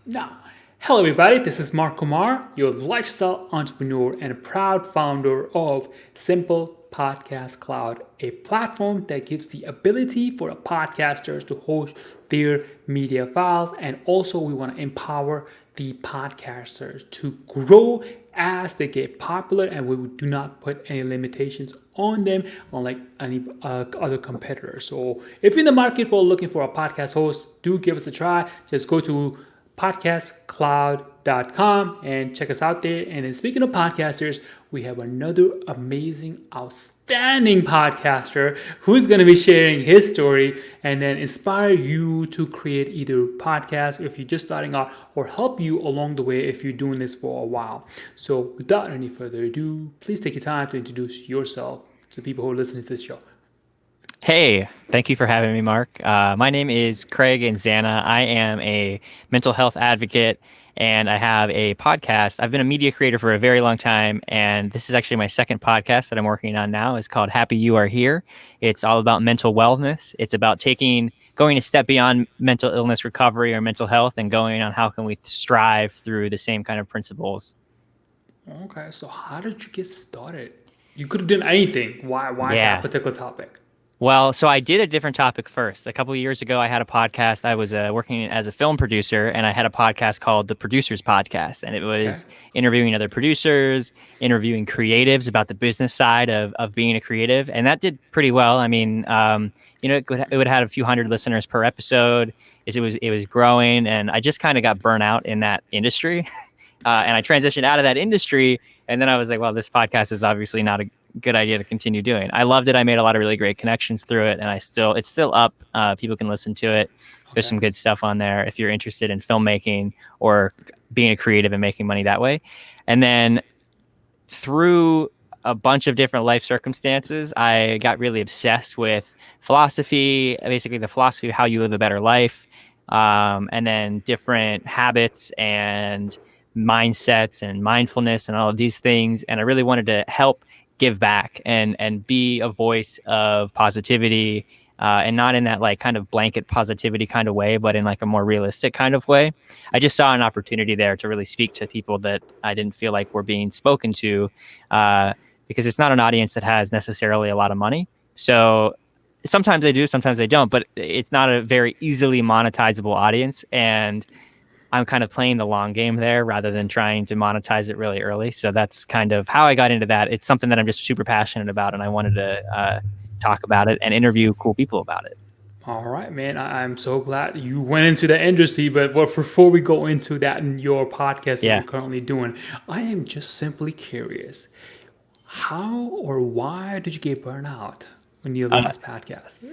Now, hello everybody, this is Mark Kumar, your lifestyle entrepreneur and a proud founder of Simple Podcast Cloud, a platform that gives the ability for a podcasters to host their media files. And also, we want to empower the podcasters to grow as they get popular, and we do not put any limitations on them unlike any other competitors. So if you're in the market for looking for a podcast host, do give us a try. Just go to podcastcloud.com and check us out there. And then speaking of podcasters, we have another amazing, outstanding podcaster who's going to be sharing his story and then inspire you to create either podcast if you're just starting out or help you along the way if you're doing this for a while. So without any further ado, please take your time to introduce yourself to the people who are listening to this show. Hey, thank you for having me, Mark. My name is Craig Inzana. I am a mental health advocate and I have a podcast. I've been a media creator for a very long time, and this is actually my second podcast that I'm working on now. It's called Happy You Are Here. It's all about mental wellness. It's about going a step beyond mental illness recovery or mental health and going on how can we strive through the same kind of principles. Okay, so how did you get started? You could have done anything. Why that Yeah. particular topic? Well, so I did a different topic first. A couple of years ago, I had a podcast. I was working as a film producer, and I had a podcast called The Producers Podcast. And it Okay. was interviewing other producers, interviewing creatives about the business side of being a creative. And that did pretty well. I mean, it would have had a few hundred listeners per episode. It was growing, and I just kind of got burnt out in that industry. And I transitioned out of that industry. And then I was like, well, this podcast is obviously not a good idea to continue doing. I loved it. I made a lot of really great connections through it, and it's still up. People can listen to it. There's Okay. some good stuff on there if you're interested in filmmaking or being a creative and making money that way. And then through a bunch of different life circumstances, I got really obsessed with philosophy, basically the philosophy of how you live a better life, and then different habits and mindsets and mindfulness and all of these things. And I really wanted to help give back and be a voice of positivity, and not in that like kind of blanket positivity kind of way, but in like a more realistic kind of way. I just saw an opportunity there to really speak to people that I didn't feel like were being spoken to, uh, because it's not an audience that has necessarily a lot of money. So sometimes they do, sometimes they don't, but it's not a very easily monetizable audience. And I'm kind of playing the long game there rather than trying to monetize it really early. So that's kind of how I got into that. It's something that I'm just super passionate about, and I wanted to talk about it and interview cool people about it. All right, man. I'm so glad you went into the industry. But before we go into that in your podcast that Yeah. you're currently doing, I am just simply curious. How or why did you get burned out on your Uh, last podcast?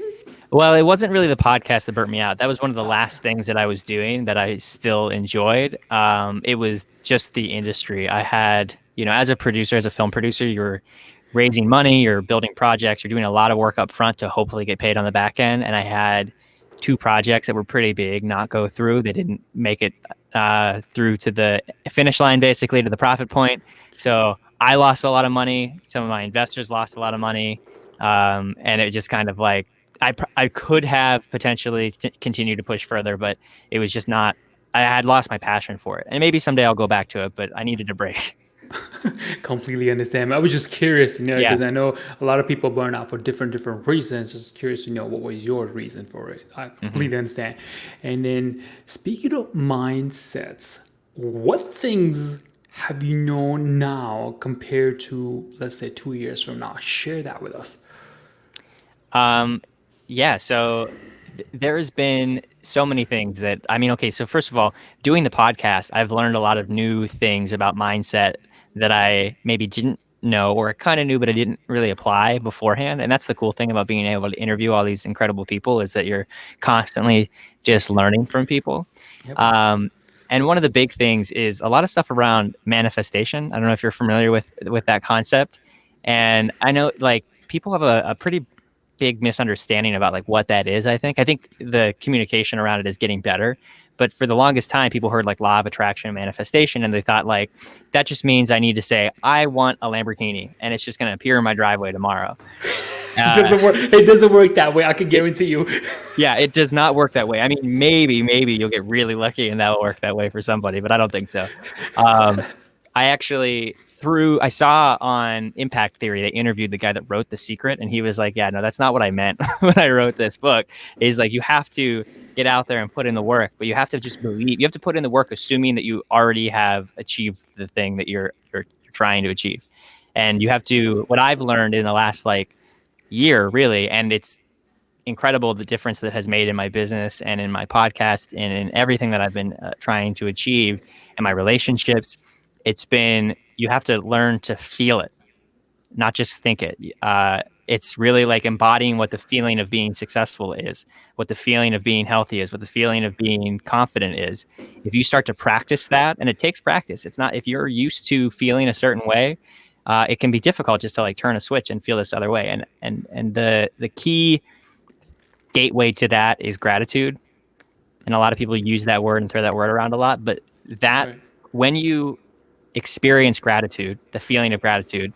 well, it wasn't really the podcast that burnt me out. That was one of the last things that I was doing that I still enjoyed. It was just the industry. I had, as a producer, as a film producer, you're raising money, you're building projects, you're doing a lot of work up front to hopefully get paid on the back end. And I had two projects that were pretty big not go through. They didn't make it through to the finish line, basically to the profit point. So I lost a lot of money. Some of my investors lost a lot of money. And it just kind of like, I could have potentially continued to push further, but it was just not, I had lost my passion for it. And maybe someday I'll go back to it, but I needed a break. Completely understand. I was just curious, Yeah. because I know a lot of people burn out for different reasons. Just curious to know what was your reason for it. I Hmm. completely understand. And then speaking of mindsets, what things have you known now compared to let's say 2 years from now? Share that with us. Um, yeah. So there's been so many things that, I mean, okay. So first of all, doing the podcast, I've learned a lot of new things about mindset that I maybe didn't know or kind of knew, but I didn't really apply beforehand. And that's the cool thing about being able to interview all these incredible people is that you're constantly just learning from people. Yep. Um, and one of the big things is a lot of stuff around manifestation. I don't know if you're familiar with that concept. And I know like people have a pretty big misunderstanding about like what that is. I think the communication around it is getting better, but for the longest time people heard like law of attraction and manifestation, and they thought like that just means I need to say I want a Lamborghini and it's just going to appear in my driveway tomorrow. It uh, doesn't work. It doesn't work that way. I can it, guarantee you. yeah, it does not work that way. I mean, maybe you'll get really lucky and that'll work that way for somebody, but I don't think so. um, I actually I saw on Impact Theory, they interviewed the guy that wrote The Secret, and he was like, yeah, no, that's not what I meant when I wrote this book. He's like, you have to get out there and put in the work, but you have to just believe, you have to put in the work assuming that you already have achieved the thing that you're trying to achieve. And you have to, what I've learned in the last like year really, and it's incredible the difference that has made in my business and in my podcast and in everything that I've been trying to achieve in my relationships. It's been, you have to learn to feel it, not just think it. It's really like embodying what the feeling of being successful is, what the feeling of being healthy is, what the feeling of being confident is. If you start to practice that, and it takes practice, it's not, if you're used to feeling a certain way, it can be difficult just to like turn a switch and feel this other way. And the key gateway to that is gratitude. And a lot of people use that word and throw that word around a lot, but that Right. when you experience gratitude, the feeling of gratitude,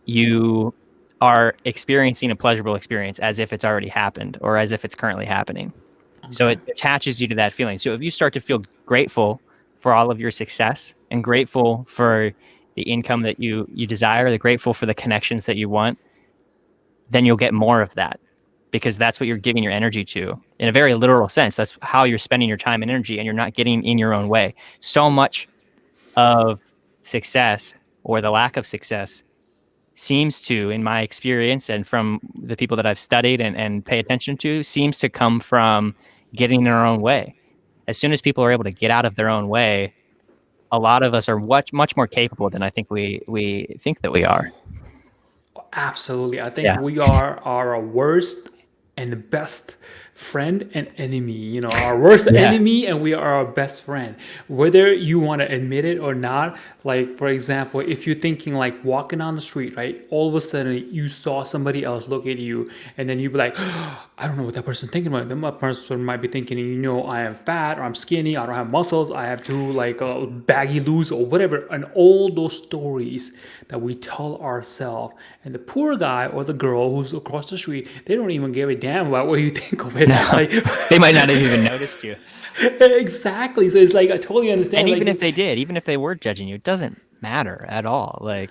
you are experiencing a pleasurable experience as if it's already happened or as if it's currently happening. So Okay. it attaches you to that feeling. So if you start to feel grateful for all of your success and grateful for the income that you desire, the grateful for the connections that you want, then you'll get more of that, because that's what you're giving your energy to in a very literal sense. That's how you're spending your time and energy, and you're not getting in your own way. So much of success, or the lack of success, seems to, in my experience and from the people that I've studied and pay attention to, seems to come from getting in their own way. As soon as people are able to get out of their own way, a lot of us are much more capable than I think we think that we are. Absolutely. I think Yeah. we are our worst and the best friend and enemy. Our worst Yeah. enemy and we are our best friend. Whether you want to admit it or not, like for example, if you're thinking like walking on the street, right? All of a sudden you saw somebody else look at you and then you'd be like, I don't know what that person's thinking about. That person might be thinking, I am fat or I'm skinny, I don't have muscles, I have too like baggy loose or whatever. And all those stories that we tell ourselves. And the poor guy or the girl who's across the street, they don't even give a damn about what you think of it. No, Like, they might not have even noticed you. exactly. So it's like, I totally understand. And Like, even if they did, even if they were judging you, it doesn't matter at all. Like,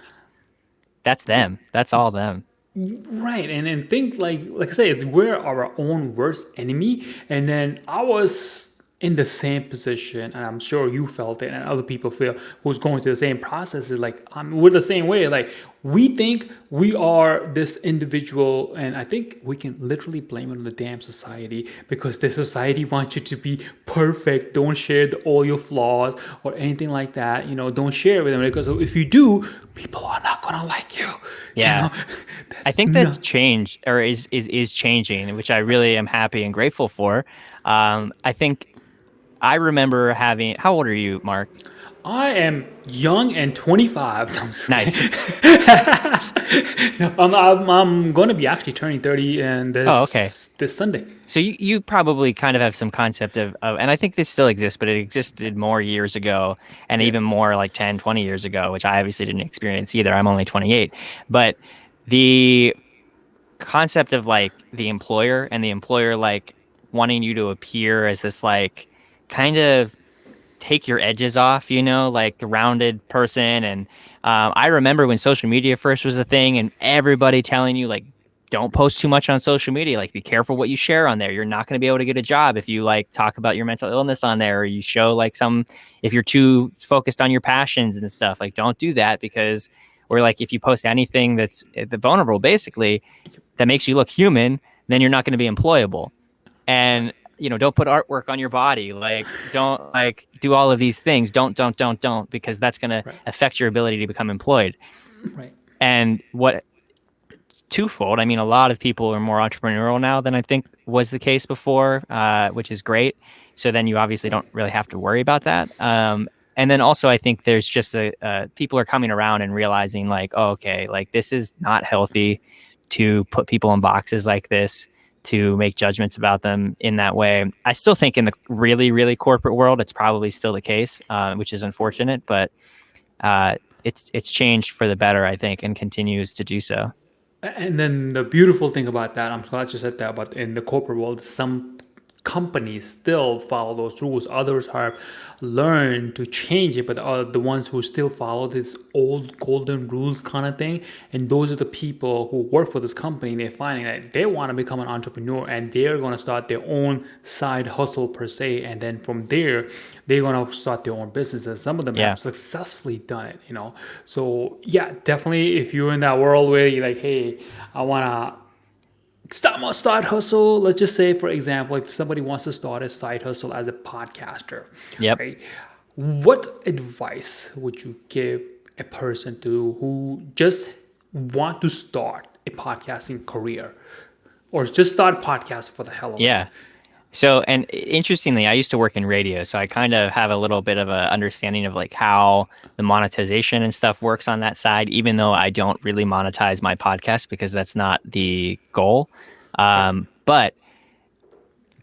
that's them. That's all them. right. And think like I said, we're our own worst enemy. And then I was in the same position, and I'm sure you felt it, and other people feel who's going through the same processes. Like we're the same way. Like we think we are this individual, and I think we can literally blame it on the damn society because the society wants you to be perfect. Don't share all your flaws or anything like that. Don't share it with them because if you do, people are not gonna like you. Yeah. I That's think that's not. changed, or is changing, which I really am happy and grateful for. I think I remember having, how old are you, Mark? I am young and 25. No, I'm just Nice. kidding. No, I'm going to be actually turning 30 and Oh, okay. this Sunday. So you probably kind of have some concept of, and I think this still exists, but it existed more years ago and Yeah. even more like 10, 20 years ago, which I obviously didn't experience either. I'm only 28. But the concept of like the employer and the employer like wanting you to appear as this like kind of take your edges off, like the rounded person. And I remember when social media first was a thing and everybody telling you like, don't post too much on social media. Like, be careful what you share on there. You're not going to be able to get a job if you like talk about your mental illness on there, or you show like if you're too focused on your passions and stuff, like don't do that because, or like if you post anything that's vulnerable, basically, that makes you look human, then you're not going to be employable. And don't put artwork on your body. Like, don't like do all of these things. Don't, because that's going to Right. affect your ability to become employed. Right. And what twofold. I mean, a lot of people are more entrepreneurial now than I think was the case before, which is great. So then you obviously don't really have to worry about that. And then also, I think there's just people are coming around and realizing like, oh, okay, like this is not healthy to put people in boxes like this, to make judgments about them in that way. I still think in the really, really corporate world, it's probably still the case, which is unfortunate, but it's changed for the better, I think, and continues to do so. And then the beautiful thing about that, I'm glad you said that, but in the corporate world, some companies still follow those rules. Others have learned to change it, but the ones who still follow this old golden rules kind of thing, and those are the people who work for this company. They're finding that they want to become an entrepreneur, and they're going to start their own side hustle per se, and then from there, they're going to start their own business. And some of them Yeah. have successfully done it. So yeah, definitely, if you're in that world where you're like, hey, I want to start my side hustle. Let's just say, for example, if somebody wants to start a side hustle as a podcaster, Yep. right? What advice would you give a person who just want to start a podcasting career, or just start podcasting for the hell of it? Yeah. So, and interestingly, I used to work in radio, so I kind of have a little bit of a understanding of like how the monetization and stuff works on that side, even though I don't really monetize my podcast because that's not the goal. But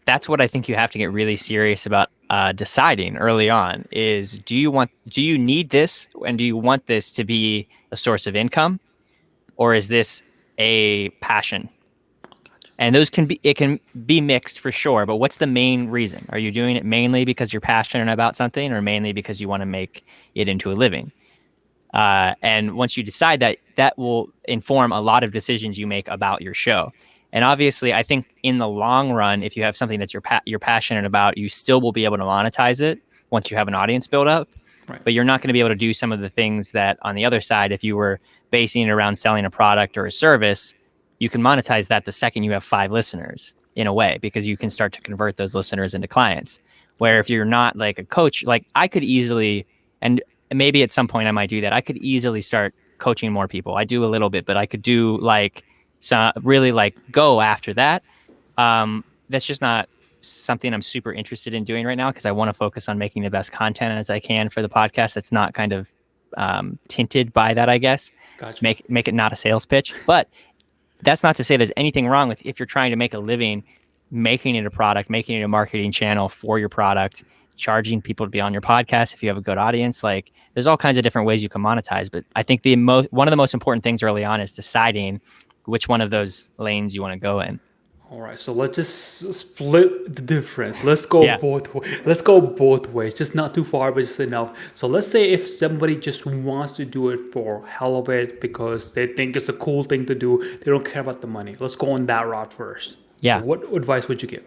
that's what I think you have to get really serious about deciding early on is do you need this, and do you want this to be a source of income, or is this a passion? And it can be mixed for sure, but what's the main reason? Are you doing it mainly because you're passionate about something, or mainly because you want to make it into a living? And once you decide that, that will inform a lot of decisions you make about your show. And obviously, I think in the long run, if you have something that you're passionate about, you still will be able to monetize it once you have an audience built up. Right. But you're not going to be able to do some of the things that on the other side, if you were basing it around selling a product or a service, you can monetize that the second you have 5 listeners in a way, because you can start to convert those listeners into clients. Where if you're not like a coach, like I could easily, and maybe at some point I might do that, I could easily start coaching more people. I do a little bit, but I could do like some really like go after that. That's just not something I'm super interested in doing right now, because I want to focus on making the best content as I can for the podcast. That's not kind of tinted by that, I guess. Gotcha. Make it not a sales pitch. But that's not to say there's anything wrong with, if you're trying to make a living, making it a product, making it a marketing channel for your product, charging people to be on your podcast if you have a good audience. Like there's all kinds of different ways you can monetize. But I think one of the most important things early on is deciding which one of those lanes you want to go in. All right, so let's just split the difference. Let's go Let's go both ways, just not too far, but just enough. So let's say if somebody just wants to do it for hell of it because they think it's a cool thing to do, they don't care about the money. Let's go on that route first. Yeah. So what advice would you give?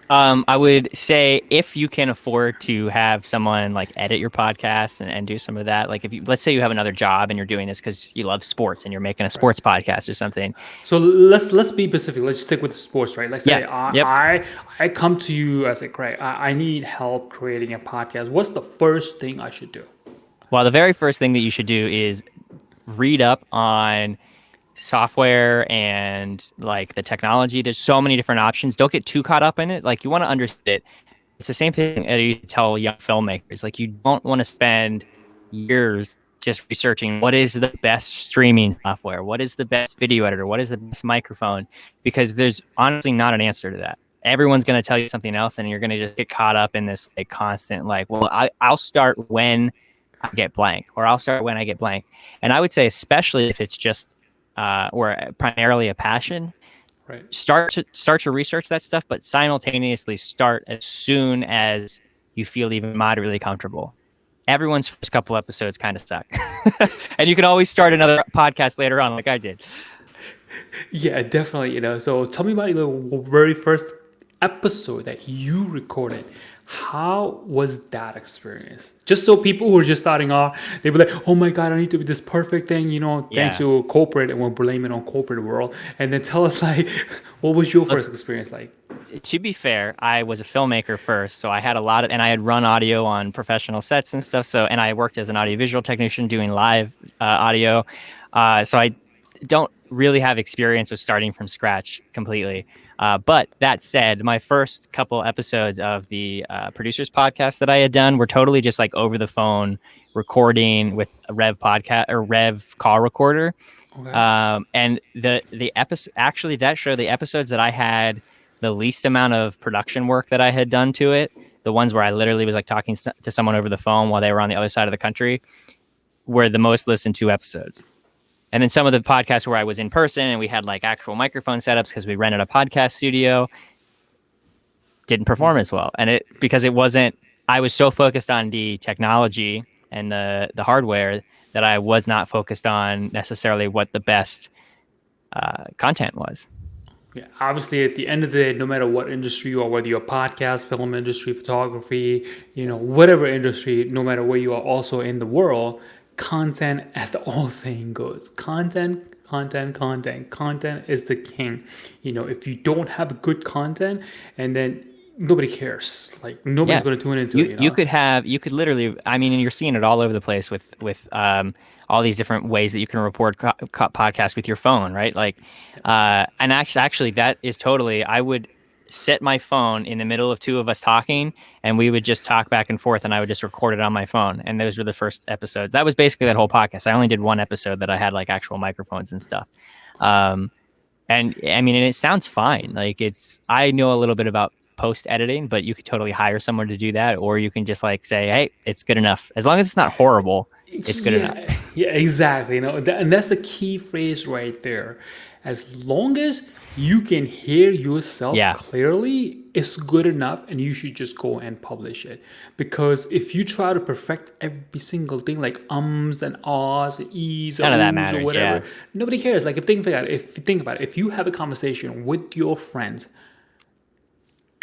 I would say if you can afford to have someone like edit your podcast and do some of that, like let's say you have another job and you're doing this because you love sports and you're making a sports podcast or something. So let's be specific. Let's stick with the sports, right? Let's say I come to you, I say, Craig, I need help creating a podcast. What's the first thing I should do? Well, the very first thing that you should do is read up on software and like the technology. There's so many different options. Don't get too caught up in it. Like you want to understand it. It's the same thing that you tell young filmmakers. Like you don't want to spend years just researching what is the best streaming software, what is the best video editor, what is the best microphone, because there's honestly not an answer to that. Everyone's going to tell you something else, and you're going to just get caught up in this like constant like, well, I'll start when I get blank, or I'll start when I get blank. And I would say, especially if it's just or primarily a passion, right, start to research that stuff, but simultaneously start as soon as you feel even moderately comfortable. Everyone's first couple episodes kind of suck. And you can always start another podcast later on like I did. Yeah, definitely. So tell me about the very first episode that you recorded. How was that experience? Just so people who are just starting off, they'd be like, oh my God, I need to be this perfect thing, thanks to corporate, and we'll blame it on corporate world. And then tell us like, what was your first experience like? To be fair, I was a filmmaker first, so I had and I had run audio on professional sets and stuff. So, and I worked as an audiovisual technician doing live audio. So I don't really have experience with starting from scratch completely. But that said, my first couple episodes of the producers podcast that I had done were totally just like over the phone recording with a Rev podcast or Rev call recorder. Okay. And the episode, actually, that show, the episodes that I had the least amount of production work that I had done to it, the ones where I literally was like talking to someone over the phone while they were on the other side of the country, were the most listened to episodes. And then some of the podcasts where I was in person and we had like actual microphone setups because we rented a podcast studio didn't perform as well. And it, because it wasn't, I was so focused on the technology and the hardware that I was not focused on necessarily what the best content was. Yeah, obviously, at the end of the day, no matter what industry you are, whether you're a podcast, film industry, photography, whatever industry, no matter where you are also in the world, content, as the old saying goes, content is the king. If you don't have good content, and then nobody cares. Like nobody's Yeah. going to tune into it. You could literally, I mean, and you're seeing it all over the place with all these different ways that you can record podcasts with your phone, right? Like, and actually that is totally, I would set my phone in the middle of two of us talking and we would just talk back and forth and I would just record it on my phone. And those were the first episodes. That was basically that whole podcast. I only did one episode that I had like actual microphones and stuff. Um, and I mean, and it sounds fine. Like I know a little bit about post editing, but you could totally hire someone to do that, or you can just like say, "Hey, it's good enough." As long as it's not horrible, it's good enough. Yeah, exactly. And that's the key phrase right there. As long as you can hear yourself Yeah, clearly, it's good enough, and you should just go and publish it. Because if you try to perfect every single thing, like ums and ahs, and e's or none of that oohs or matters. Yeah, whatever, nobody cares. Like if you think about it, if you have a conversation with your friends,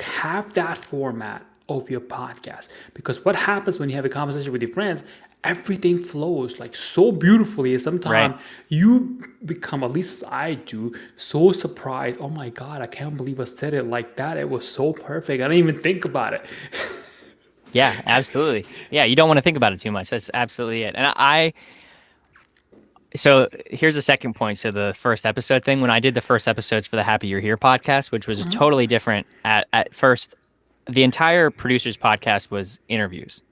have that format of your podcast, because what happens when you have a conversation with your friends, everything flows like so beautifully. right. Sometimes you become, at least I do, so surprised. Oh my god, I can't believe I said it like that. It was so perfect. I didn't even think about it. Yeah, absolutely. Yeah, you don't want to think about it too much. That's absolutely it. And so here's a second point to the first episode thing. When I did the first episodes for the Happy You're Here podcast, which was totally different at first, the entire producers podcast was interviews.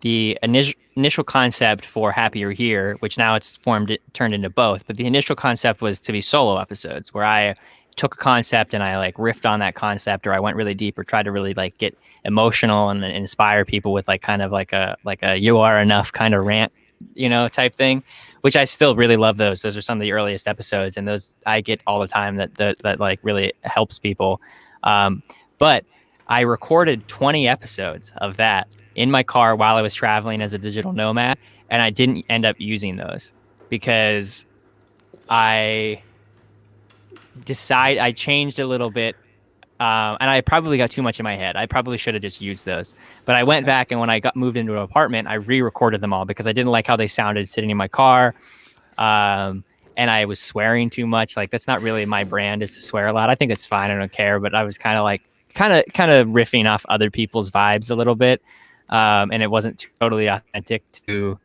The initial concept for Happier Here, which now it's turned into both, but the initial concept was to be solo episodes where I took a concept and I like riffed on that concept, or I went really deep, or tried to really like get emotional and inspire people with like kind of like a you are enough kind of rant, type thing, which I still really love those. Those are some of the earliest episodes, and those I get all the time that like really helps people. But I recorded 20 episodes of that in my car while I was traveling as a digital nomad, and I didn't end up using those because I I changed a little bit, and I probably got too much in my head. I probably should have just used those, but I went Okay. back, and when I got moved into an apartment, I re-recorded them all because I didn't like how they sounded sitting in my car. And I was swearing too much. Like that's not really my brand, is to swear a lot. I think it's fine. I don't care. But I was kind of like, kind of riffing off other people's vibes a little bit. And it wasn't totally authentic to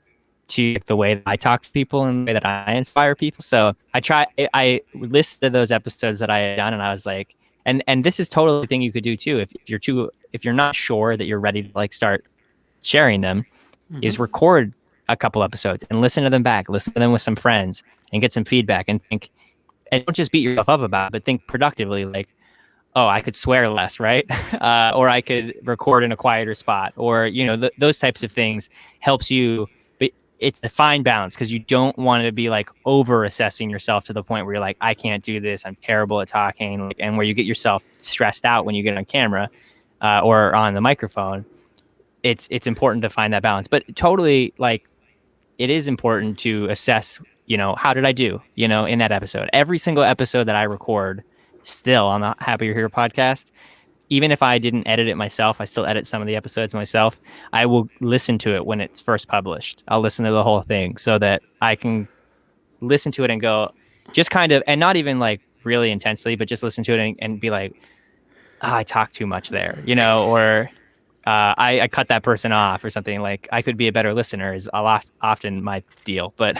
the way that I talk to people and the way that I inspire people. So I listed those episodes that I had done, and I was like, and this is totally a thing you could do too. If you're not sure that you're ready to like start sharing them, is record a couple episodes and listen to them back, listen to them with some friends and get some feedback, and think, and don't just beat yourself up about it, but think productively, like, oh, I could swear less, right? Or I could record in a quieter spot, or, those types of things helps you. But it's the fine balance, because you don't want to be like over assessing yourself to the point where you're like, I can't do this, I'm terrible at talking, like, and where you get yourself stressed out when you get on camera or on the microphone. It's important to find that balance, but totally, like, it is important to assess, how did I do, in that episode. Every single episode that I record still on the Happier Here podcast, even if I didn't edit it myself, I still edit some of the episodes myself. I will listen to it when it's first published. I'll listen to the whole thing so that I can listen to it and go, just kind of, and not even like really intensely, but just listen to it and be like, oh, I talked too much there, or I cut that person off or something. Like, I could be a better listener is often my deal, but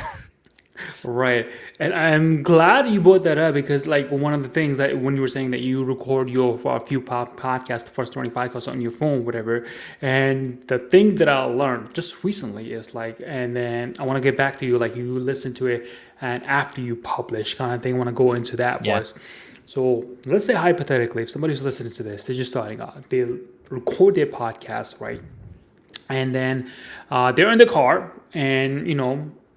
Right. And I'm glad you brought that up because, like, one of the things that when you were saying that you record your for a few podcasts, the first 25 calls on your phone, whatever. And the thing that I learned just recently is like, and then I want to get back to you, like, you listen to it and after you publish kind of thing. I want to go into that Yeah. was so let's say hypothetically, if somebody's listening to this, they're just starting out, they record their podcast, right? And then they're in the car and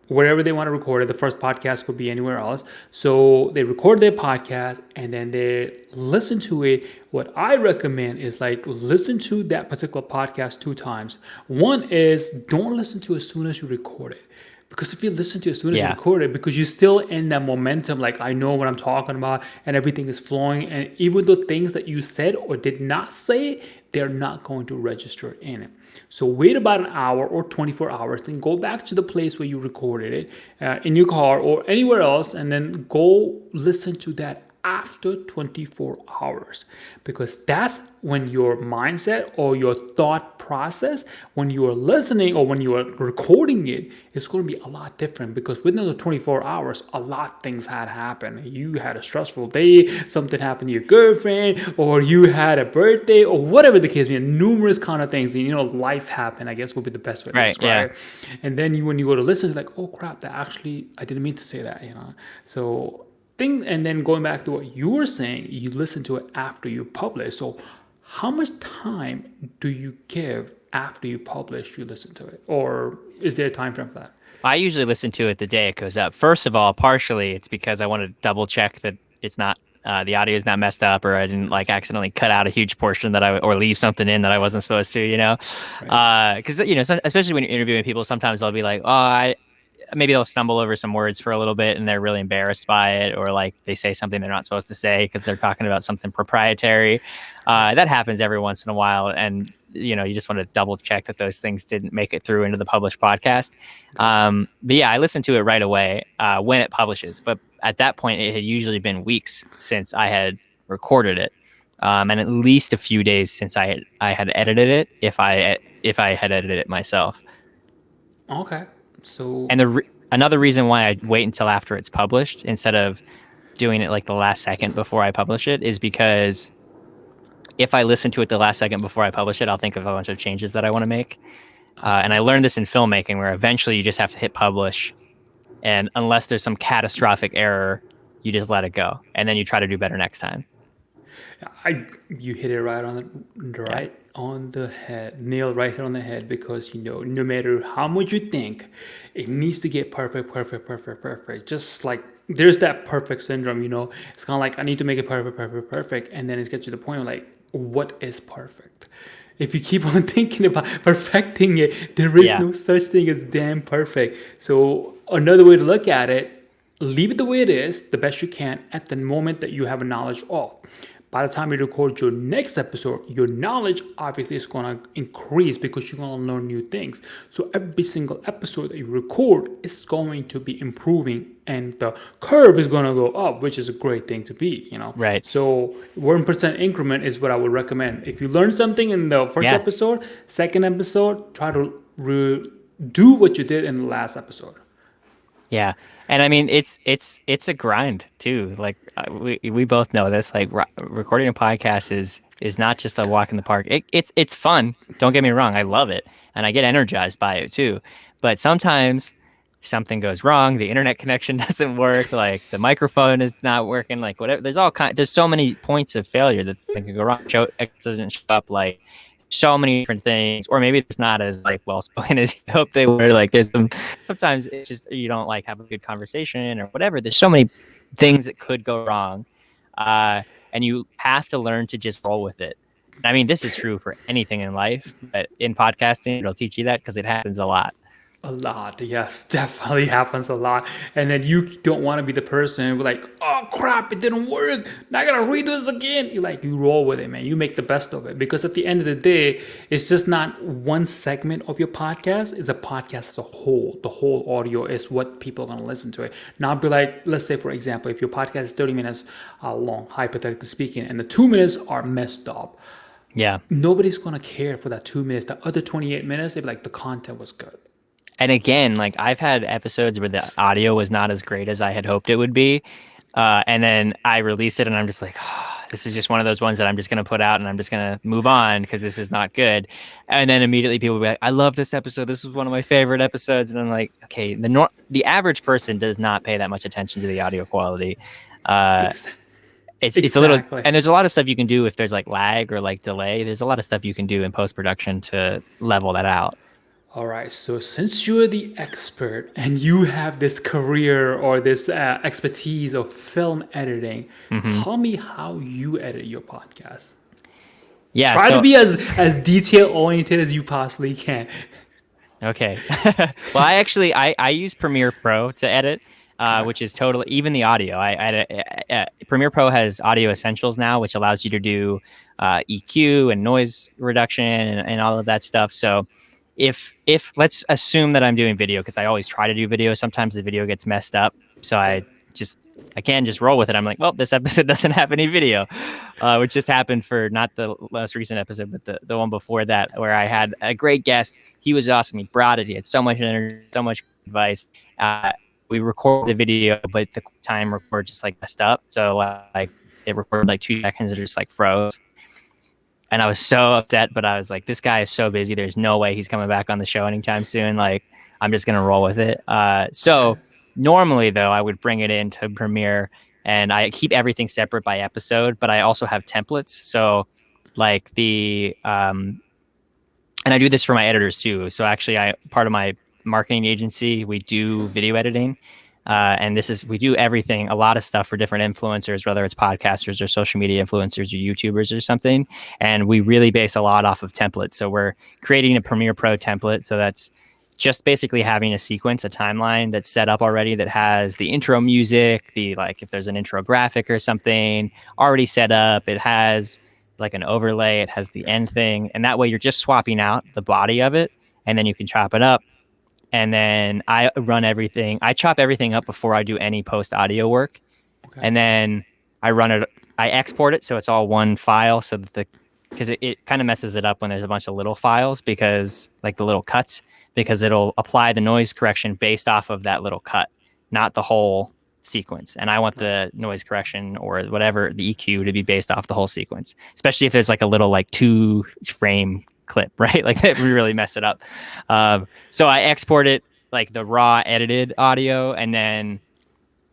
wherever they want to record it, the first podcast could be anywhere else, so they record their podcast and then they listen to it. What I recommend is like listen to that particular podcast two times. One is don't listen to it as soon as you record it, because if you listen to it as soon as you Yeah. record it, because you're still in that momentum, like I know what I'm talking about and everything is flowing, and even though things that you said or did not say, they're not going to register in it. So wait about an hour or 24 hours, then go back to the place where you recorded it in your car or anywhere else, and then go listen to that after 24 hours, because that's when your mindset or your thought process, when you are listening or when you are recording it, it's going to be a lot different, because within the 24 hours a lot of things had happened. You had a stressful day, something happened to your girlfriend, or you had a birthday, or whatever the case may be, numerous kind of things, life happened, I guess would be the best way to Right. Yeah. describe it. And then when you go to listen, it's like, oh crap, that actually I didn't mean to say that. So thing, and then going back to what you were saying, you listen to it after you publish. So how much time do you give after you publish you listen to it, or is there a time frame for that? I usually listen to it the day it goes up. First of all, partially it's because I want to double check that it's not the audio is not messed up, or I didn't like accidentally cut out a huge portion that I or leave something in that I wasn't supposed to, Right. because especially when you're interviewing people, sometimes they'll be like, oh, I maybe they'll stumble over some words for a little bit and they're really embarrassed by it, or like they say something they're not supposed to say because they're talking about something proprietary. Right. That happens every once in a while, and you just want to double check that those things didn't make it through into the published podcast. Gotcha. But yeah, I listen to it right away when it publishes. But at that point, it had usually been weeks since I had recorded it, and at least a few days since I had edited it, if I had edited it myself. Okay. So And another reason why I wait until after it's published instead of doing it like the last second before I publish it is because if I listen to it the last second before I publish it, I'll think of a bunch of changes that I want to make. And I learned this in filmmaking, where eventually you just have to hit publish, and unless there's some catastrophic error, you just let it go, and then you try to do better next time. I you hit it right on Yeah, the head, nail right here on the head, because no matter how much you think, it needs to get perfect, perfect, perfect, perfect. Just like there's that perfect syndrome. It's kind of like I need to make it perfect, perfect, perfect, and then it gets to the point where, like, what is perfect? If you keep on thinking about perfecting it, there is yeah, no such thing as damn perfect. So another way to look at it, leave it the way it is, the best you can at the moment that you have a knowledge of. By the time you record your next episode, your knowledge obviously is going to increase because you're going to learn new things. So every single episode that you record is going to be improving, and the curve is going to go up, which is a great thing to be. right, So 1% increment is what I would recommend. If you learn something in the first yeah. episode, second episode, try to do what you did in the last episode. Yeah, and I mean it's a grind too. Like we both know this. Like recording a podcast is not just a walk in the park. It's fun. Don't get me wrong. I love it, and I get energized by it too. But sometimes something goes wrong. The internet connection doesn't work. Like the microphone is not working. Like whatever. There's so many points of failure that can go wrong. Show X doesn't show up. Like so many different things, or maybe it's not as like well spoken as you hope they were. Like there's sometimes it's just you don't like have a good conversation or whatever. There's so many things that could go wrong, uh, and you have to learn to just roll with it. I mean, this is true for anything in life, but in podcasting, it'll teach you that because it happens a lot. A lot, yes, definitely happens a lot. And then you don't want to be the person who like, oh crap, it didn't work. Now I gotta redo this again. You roll with it, man. You make the best of it, because at the end of the day, it's just not one segment of your podcast. It's a podcast as a whole. The whole audio is what people are gonna listen to it. Not be like, let's say for example, if your podcast is 30 minutes long, hypothetically speaking, and the 2 minutes are messed up, Yeah. nobody's gonna care for that 2 minutes. The other 28 minutes, they'd be like, the content was good. And again, like I've had episodes where the audio was not as great as I had hoped it would be. And then I release it and I'm just like, oh, this is just one of those ones that I'm just going to put out and I'm just going to move on because this is not good. And then immediately people will be like, I love this episode. This is one of my favorite episodes. And I'm like, okay, the average person does not pay that much attention to the audio quality. Uh, Ex- it's a little, exactly. and there's a lot of stuff you can do if there's like lag or like delay. There's a lot of stuff you can do in post production to level that out. All right, so since you're the expert and you have this career or this expertise of film editing, Hmm. tell me how you edit your podcast. Yeah. Try to So, be as detail oriented as you possibly can. okay. Well, I use Premiere Pro to edit, Okay. which is totally even the audio. Premiere Pro has Audio Essentials now, which allows you to do EQ and noise reduction and all of that stuff. So if let's assume that I'm doing video because I always try to do video. Sometimes the video gets messed up, so just I can just roll with it. I'm like, well, this episode doesn't have any video, which just happened for not the most recent episode, but the one before that, where I had a great guest. He was awesome. He brought it. He had so much energy, so much advice. We recorded the video, but the time record just like messed up. So like it recorded like 2 seconds and just like froze. And I was so upset, but I was like, this guy is so busy. There's no way he's coming back on the show anytime soon. Like, I'm just gonna roll with it. Okay. So normally though, I would bring it into Premiere and I keep everything separate by episode, but I also have templates. So like and I do this for my editors too. So actually, I part of my marketing agency, we do video editing, and we do everything, a lot of stuff for different influencers, whether it's podcasters or social media influencers or YouTubers or something. And we really base a lot off of templates. So we're creating a Premiere Pro template. So that's just basically having a sequence, a timeline that's set up already that has the intro music, the like if there's an intro graphic or something already set up. It has like an overlay, it has the end thing, and that way you're just swapping out the body of it, and then you can chop it up. And then I run everything. I chop everything up before I do any post audio work, Okay. and then I run it. I export it so it's all one file, so that because it kind of messes it up when there's a bunch of little files because like the little cuts because it'll apply the noise correction based off of that little cut, not the whole sequence. And I want the noise correction or whatever the EQ to be based off the whole sequence, especially if there's like a little like 2 frame clip, right? Like that we really mess it up. So I export it like the raw edited audio and then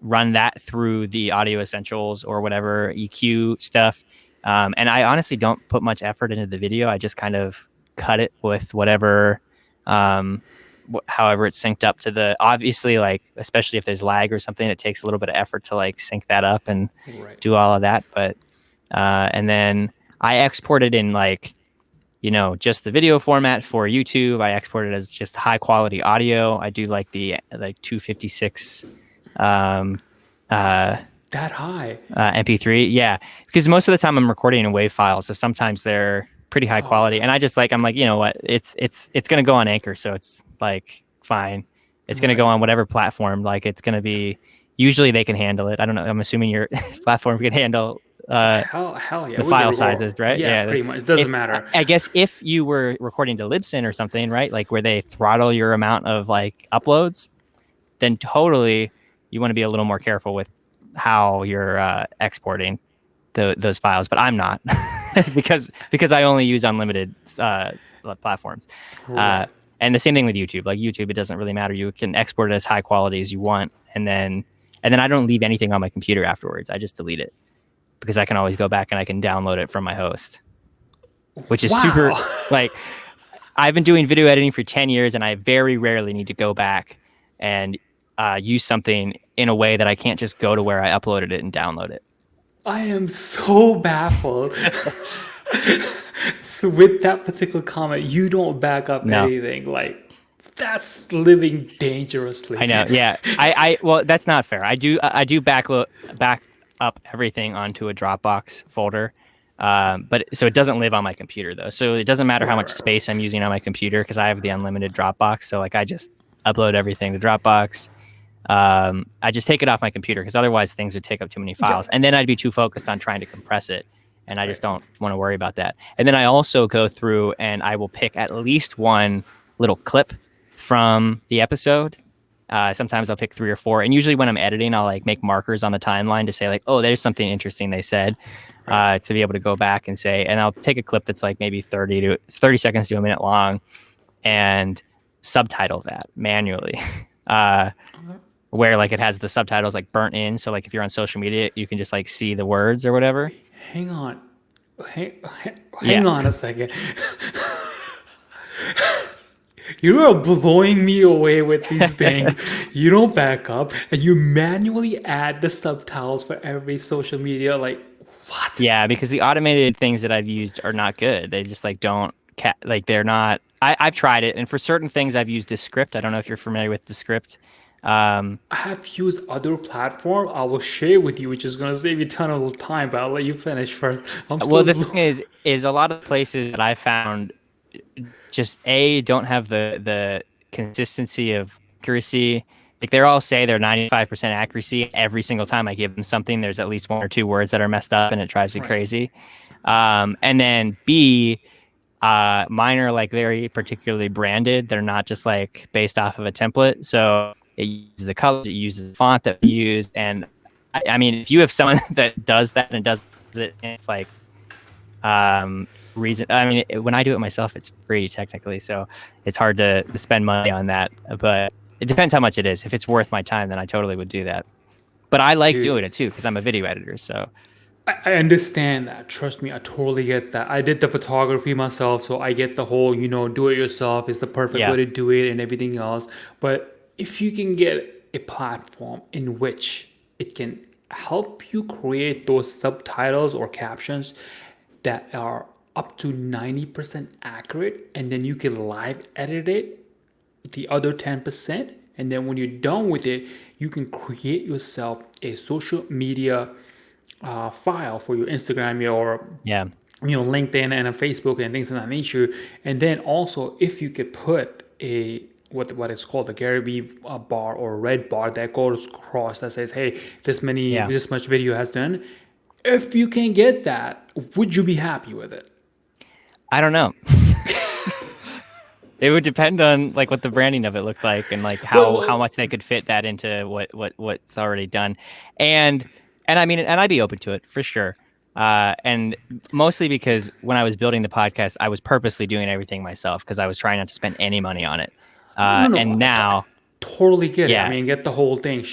run that through the Audio Essentials or whatever EQ stuff. And I honestly don't put much effort into the video. I just kind of cut it with whatever, however it's synced up to the, obviously, like, especially if there's lag or something, it takes a little bit of effort to like sync that up and Right. do all of that. But, and then I export it in like, just the video format for YouTube. I export it as just high quality audio. I do like the like 256 That high. MP3. Yeah, because most of the time I'm recording in WAV files, so sometimes they're pretty high quality. And I just like I'm like, you know what? It's gonna go on Anchor, so it's like fine. It's gonna go on whatever platform. Like it's gonna be. Usually they can handle it. I don't know. I'm assuming your platform can handle Hell yeah. the file sizes, right? Yeah, pretty much. It doesn't matter. I guess if you were recording to Libsyn or something, right? Like where they throttle your amount of like uploads, then totally you want to be a little more careful with how you're exporting those files. But I'm not because I only use unlimited platforms. Right. And the same thing with YouTube. Like YouTube, it doesn't really matter. You can export it as high quality as you want, and then I don't leave anything on my computer afterwards. I just delete it because I can always go back and I can download it from my host, which is super. Like I've been doing video editing for 10 years, and I very rarely need to go back and use something in a way that I can't just go to where I uploaded it and download it. I am so baffled. So with that particular comment, you don't back up anything. Like that's living dangerously. I know. Yeah. Well, that's not fair. I do back up everything onto a Dropbox folder. But so it doesn't live on my computer though. So it doesn't matter how much space I'm using on my computer because I have the unlimited Dropbox. So like I just upload everything to Dropbox. I just take it off my computer because otherwise things would take up too many files, and then I'd be too focused on trying to compress it, and I just don't want to worry about that. And then I also go through and I will pick at least one little clip from the episode. Sometimes I'll pick 3 or 4, and usually when I'm editing, I'll like make markers on the timeline to say like, oh, there's something interesting they said, to be able to go back and say, and I'll take a clip that's like maybe 30 seconds to a minute long, and subtitle that manually, where like it has the subtitles like burnt in, so like if you're on social media, you can just like see the words or whatever. Hang on. Hang, Yeah. hang on a second. You are blowing me away with these things. You don't back up, and you manually add the subtitles for every social media. Like, what? Yeah, because the automated things that I've used are not good. They just like don't like they're not. I've tried it, and for certain things I've used Descript. I don't know if you're familiar with Descript. I have used other platform. I will share with you, which is gonna save you a ton of time. But I'll let you finish first. I'm Well, still. the thing is a lot of places that I found just don't have the consistency of accuracy. Like they all say they're 95% accuracy. Every single time I give them something, there's at least 1 or 2 words that are messed up, and it drives me Right. crazy. And then B, mine are like very particularly branded. They're not just like based off of a template. So it uses the colors, it uses the font that we use. And I mean, if you have someone that does that and does it, and it's like, reason. I mean, when I do it myself, it's free technically. So it's hard to spend money on that, but it depends how much it is. If it's worth my time, then I totally would do that. But I like Dude, doing it too, because I'm a video editor. So I understand that. Trust me, I totally get that. I did the photography myself, so I get the whole, do it yourself is the perfect yeah, way to do it and everything else. But if you can get a platform in which it can help you create those subtitles or captions that are up to 90% accurate, and then you can live edit it the other 10%, and then when you're done with it, you can create yourself a social media file for your Instagram or yeah, LinkedIn and a Facebook and things of that nature. And then also, if you could put a what is called the Gary Vee bar or red bar that goes across that says, "Hey, yeah. this much video has done." If you can get that, would you be happy with it? I don't know. It would depend on like what the branding of it looked like, and like how Well, much they could fit that into what's already done, and and I mean, and I'd be open to it for sure. And mostly because when I was building the podcast, I was purposely doing everything myself because I was trying not to spend any money on it. no, no, And now, totally get it. I yeah, mean, get the whole thing.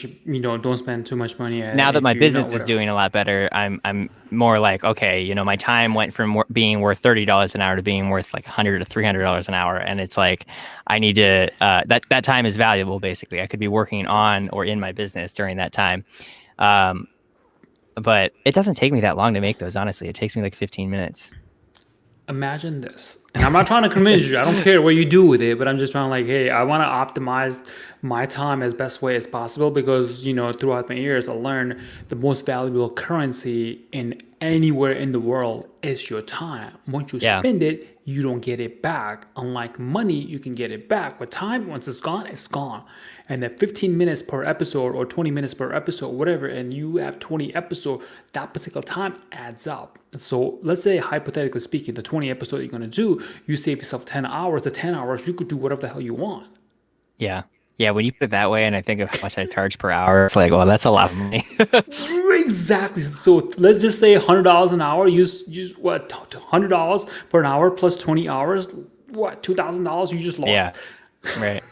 Don't spend too much money now that if my you business is whatever. doing a lot better, I'm more like, okay, my time went from being worth $30 an hour to being worth like $100 to $300 an hour, and it's like I need to that time is valuable. Basically, I could be working on or in my business during that time, um, but it doesn't take me that long to make those. Honestly, it takes me like 15 minutes. Imagine this, and I'm not trying to convince you. I don't care what you do with it, but I'm just trying like, hey, I want to optimize my time as best way as possible because throughout my years, I learned the most valuable currency in anywhere in the world is your time. Once you Yeah, spend it, you don't get it back. Unlike money, you can get it back. But time, once it's gone, it's gone. And that 15 minutes per episode or 20 minutes per episode, whatever, and you have 20 episodes, that particular time adds up. So let's say, hypothetically speaking, the 20 episode you're gonna do, you save yourself 10 hours. The 10 hours, you could do whatever the hell you want. yeah, yeah. When you put it that way, and I think of how much I charge per hour, it's like, well, that's a lot of money. Exactly. So let's just say $100 an hour. Use what, $100 per an hour plus 20 hours. What, $2,000 you just lost. Yeah, right.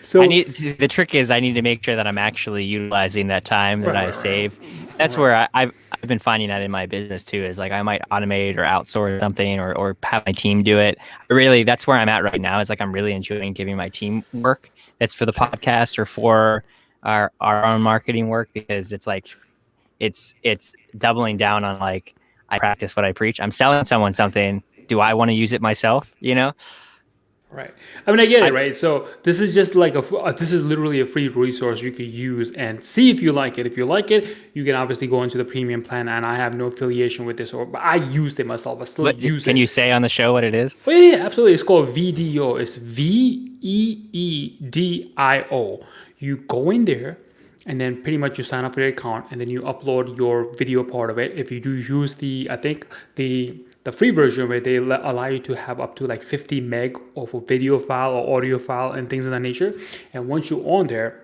So The trick is I need to make sure that I'm actually utilizing that time that I right, save. That's right. where I've been finding that in my business too, is like I might automate or outsource something, or have my team do it. Really, that's where I'm at right now, is like I'm really enjoying giving my team work that's for the podcast or for our own marketing work, because it's like it's doubling down on like I practice what I preach. I'm selling someone something. Do I want to use it myself? Right. I mean, I get it, I right? So this is just like this is literally a free resource you could use and see if you like it. If you like it, you can obviously go into the premium plan. And I have no affiliation with this, but I used it myself. I still but use can it. you say on the show what it is? But yeah, absolutely. It's called VDO. It's VEEDIO. You go in there and then pretty much you sign up for your account and then you upload your video part of it. If you do use I think the the free version where they allow you to have up to like 50 meg of a video file or audio file and things of that nature. And once you're on there,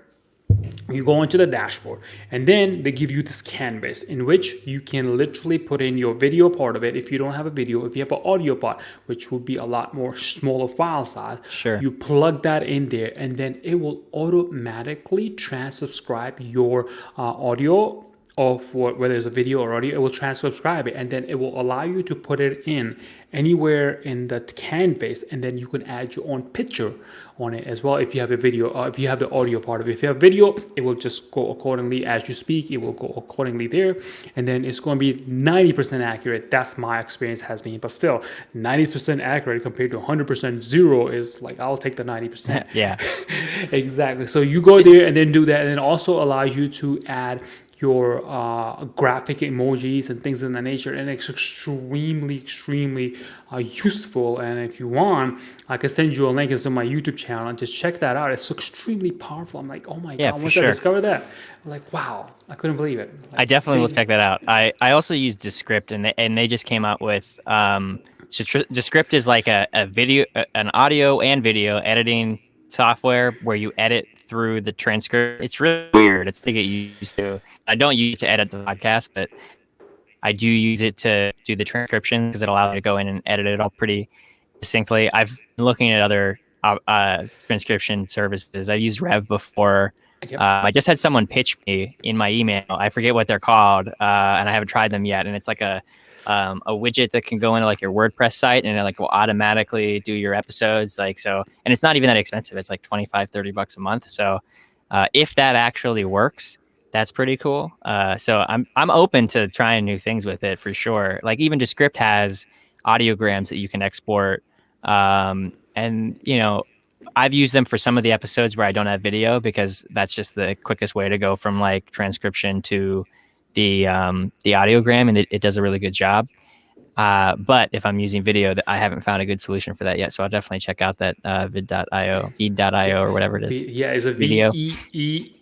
you go into the dashboard, and then they give you this canvas in which you can literally put in your video part of it. If you don't have a video, if you have an audio part, which will be a lot more smaller file size, Sure. you plug that in there, and then it will automatically transcribe your audio of whether it's a video or audio. It will transcribe it, and then it will allow you to put it in anywhere in the canvas, and then you can add your own picture on it as well if you have a video, if you have the audio part of it. If you have video, it will just go accordingly as you speak. It will go accordingly there, and then it's going to be 90% accurate. That's my experience has been, but still 90% accurate compared to 100% zero is like, I'll take the 90%. Yeah. Exactly. So you go there and then do that, and it also allows you to add your graphic emojis and things in that nature, and it's extremely useful. And if you want, I can send you a link to my YouTube channel and just check that out. It's extremely powerful. I'm like, oh my Yeah, god, for once sure. I discovered that, I'm like, wow, I couldn't believe it. Like, I definitely will see- check that out. I also use Descript, and they just came out with so Descript is like a video, an audio and video editing software where you edit through the transcript. It's really weird. It's to get used to. I don't use it to edit the podcast, but I do use it to do the transcription because it allows me to go in and edit it all pretty distinctly. I've been looking at other transcription services. I've used Rev before. Yep. I just had someone pitch me in my email. I forget what they're called, and I haven't tried them yet. And it's like a widget that can go into like your WordPress site, and it like will automatically do your episodes. Like so, and it's not even that expensive. It's like $25-$30 a month. So if that actually works, that's pretty cool. So I'm open to trying new things with it for sure. Like even Descript has audiograms that you can export, and you know, I've used them for some of the episodes where I don't have video because that's just the quickest way to go from like transcription to the audiogram, and it does a really good job. But if I'm using video, I haven't found a good solution for that yet. So I'll definitely check out that vid.io or whatever it is. Yeah, it's a Video. VEEDIO.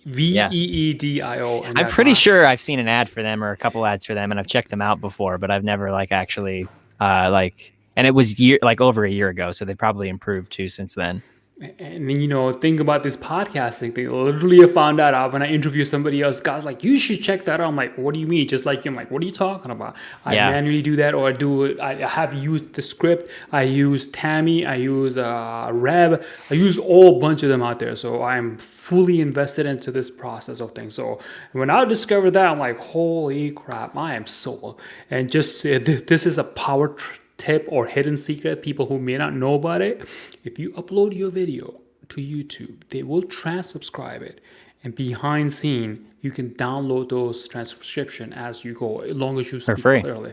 And I'm pretty sure I've seen an ad for them or a couple ads for them, and I've checked them out before, but I've never like actually and it was like over a year ago, so they probably improved too since then. And then, you know, think about this podcasting thing. Literally, I found that out when I interviewed somebody else. Guys, like, you should check that out. I'm like, what do you mean? Just like, I'm like, what are you talking about? I manually do that, or I do it. I have used the script. I use Tammy. I use Reb. I use all bunch of them out there. So I'm fully invested into this process of things. So when I discovered that, I'm like, holy crap, I am sold. And just this is a power tip or hidden secret, people who may not know about it. If you upload your video to YouTube, they will transcribe it, and behind scene you can download those transcription as you go, as long as you speak free. clearly.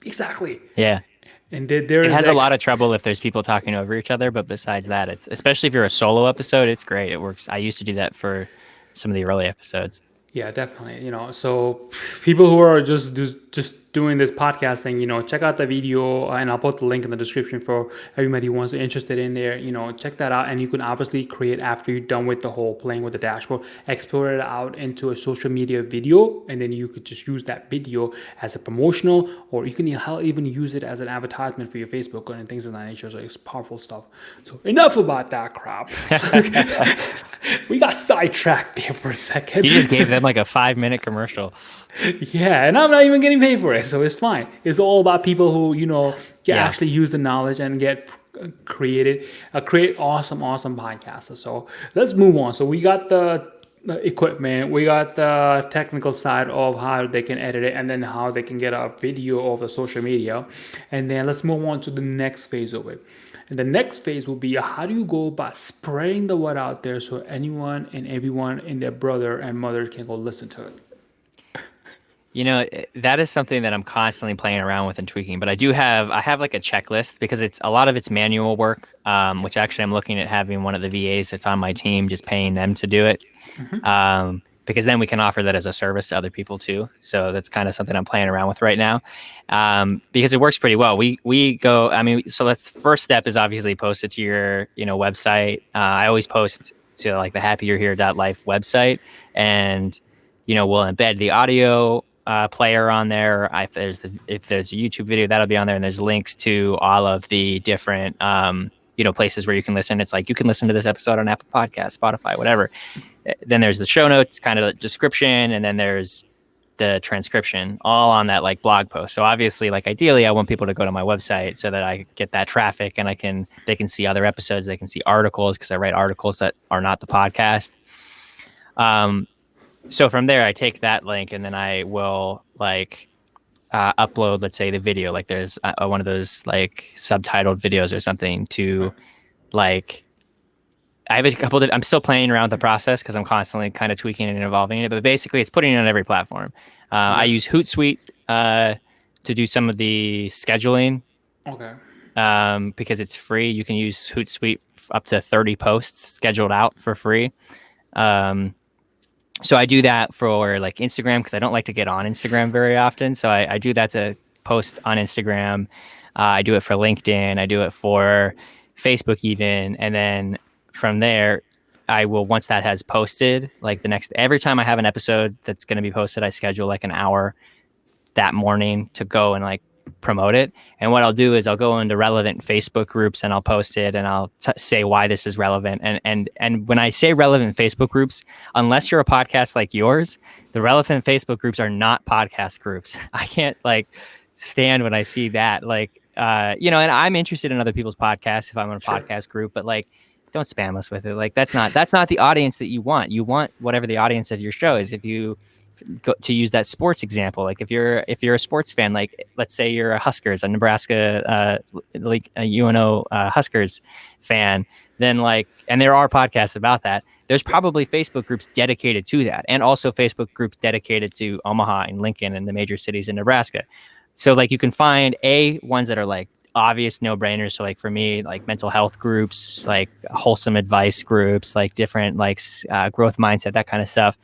Exactly. Yeah. And there It is has a lot of trouble if there's people talking over each other, but besides that, it's especially if you're a solo episode, it's great. It works. I used to do that for some of the early episodes. Yeah, definitely. You know, so people who are just doing this podcast thing, you know, check out the video, and I'll put the link in the description for everybody who wants to interested in there. You know, check that out, and you can obviously create after you're done with the whole playing with the dashboard, export it out into a social media video, and then you could just use that video as a promotional, or you can even use it as an advertisement for your Facebook and things of that nature. So it's powerful stuff. So enough about that crap. We got sidetracked there for a second. You just gave them like a 5-minute commercial. Yeah, and I'm not even getting paid for it, so it's fine. It's all about people who, you know, actually use the knowledge and get create awesome podcasts. So let's move on. So we got the equipment, we got the technical side of how they can edit it, and then how they can get a video of the social media. And then let's move on to the next phase of it. And the next phase will be, how do you go about spreading the word out there so anyone and everyone and their brother and mother can go listen to it? You know, that is something that I'm constantly playing around with and tweaking, but I have like a checklist because a lot of it's manual work, which actually I'm looking at having one of the VAs that's on my team, just paying them to do it. Mm-hmm. Because then we can offer that as a service to other people too. So that's kind of something I'm playing around with right now, because it works pretty well. We go, I mean, so that's the first step is obviously post it to your, you know, website. I always post to like the happyyourhere.life website, and, you know, we'll embed the audio player on there. If there's a YouTube video, that'll be on there, and there's links to all of the different places where you can listen. It's like you can listen to this episode on Apple Podcasts, Spotify, whatever. Then there's the show notes, kind of the description, and then there's the transcription, all on that like blog post. So obviously, like ideally, I want people to go to my website so that I get that traffic, and they can see other episodes, they can see articles, because I write articles that are not the podcast. So from there, I take that link, and then I will like upload, let's say, the video. Like there's one of those like subtitled videos or something to like. I have a couple of, I'm still playing around with the process because I'm constantly kind of tweaking and evolving it, but basically it's putting it on every platform. I use Hootsuite to do some of the scheduling. Okay. Because it's free. You can use Hootsuite up to 30 posts scheduled out for free. So I do that for like Instagram because I don't like to get on Instagram very often. So I do that to post on Instagram. I do it for LinkedIn. I do it for Facebook even. And then from there, I will, once that has posted, like every time I have an episode that's going to be posted, I schedule like an hour that morning to go and like promote it. And what I'll do is I'll go into relevant Facebook groups and I'll post it, and I'll say why this is relevant. And when I say relevant Facebook groups, unless you're a podcast like yours, the relevant Facebook groups are not podcast groups. I can't like stand when I see that, like, and I'm interested in other people's podcasts if I'm in a podcast group, but like, don't spam us with it. Like that's not the audience that you want. You want whatever the audience of your show is. If you go to use that sports example, like if you're a sports fan, like let's say you're a Huskers, a Nebraska, like a UNO Huskers fan, then like, and there are podcasts about that. There's probably Facebook groups dedicated to that, and also Facebook groups dedicated to Omaha and Lincoln and the major cities in Nebraska. So like you can find ones that are like obvious no-brainers. So like for me, like mental health groups, like wholesome advice groups, like different like growth mindset, that kind of stuff